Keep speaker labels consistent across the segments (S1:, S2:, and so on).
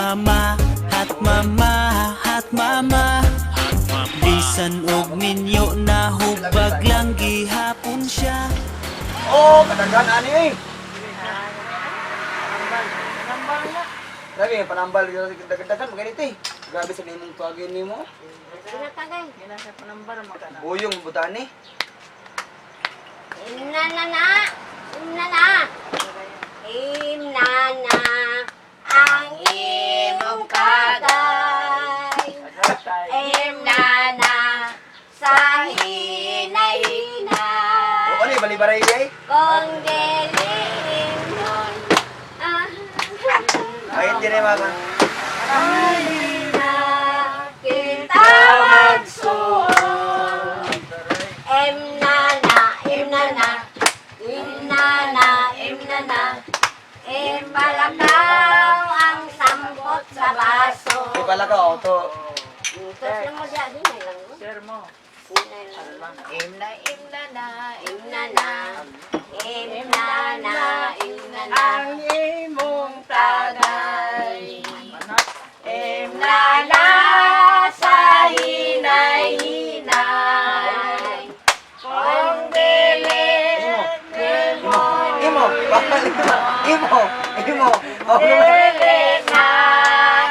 S1: mama, hot mama, hot mama. Bisan og minyo na hubag lang gihapon siya.
S2: Oh, kadaghan ani eh. Grabe, panambal dagan-dagan maganito eh. Grabe sa nimong tuwagin nimo.
S3: Sinatagay. Ginasa panambar magana.
S2: Buyong butaan eh.
S3: Imnana. Imnana. Ang imong kagay. Imnana. Sa hinay-hinay.
S2: O ano eh, balibaray eh.
S3: Kung dili imnon.
S2: Ayun din eh mama.
S3: Halina kita magsuon. Imnana. Impalakaw ang sambot sa baso.
S2: Di pala ka auto.
S3: Ito mo dyan, hinay lang.
S4: Share mo.
S3: Hinay lang. Imnana.
S4: Ang imong tagay.
S3: Imnana sa hinay-hinay. Kung dili
S2: Imo. Imo.
S3: dili na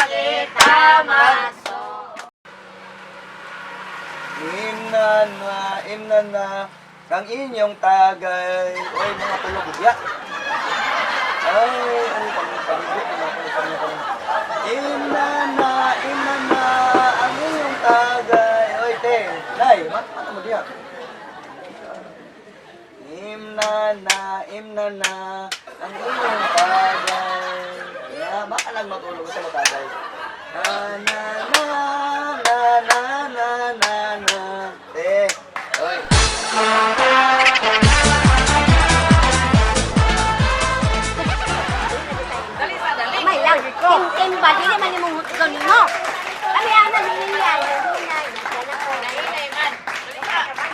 S3: kita maso.
S2: Imnana, ang inyong tagay. Oy, mga tulog-udya. Ay, ano pang-pagod na ako. Imnana, ang inyong tagay. Oy, te, nay, mata mo diya. Imnana, ang inyong tagay. Ya, baka lang matulog sa matagay. Na. Te, oy.
S3: May lang, tim ba? Di naman yung hutgon mo. Kami ana, hinay.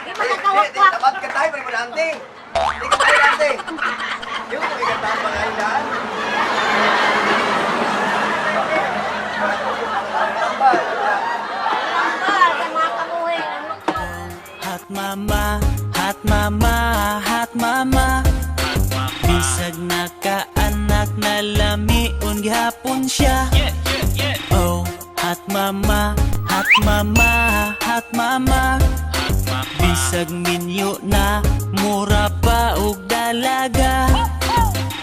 S3: Di mo nagkawak-wak.
S2: Dapat ka tayo, pwede mo na ante. Hindi ka tayo ante. Yung kumikanta ang mga ilan.
S3: Tambal, sa mga kamuhi.
S1: Hot mama, hot mama, hot mama. Bisag nakaanak na lamiun gihapon siya. Oh, hot mama, hot mama, hot mama. Bisag minyo na mura pa og dalaga.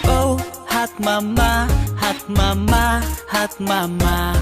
S1: Oh, hot mama, hot mama, hot mama.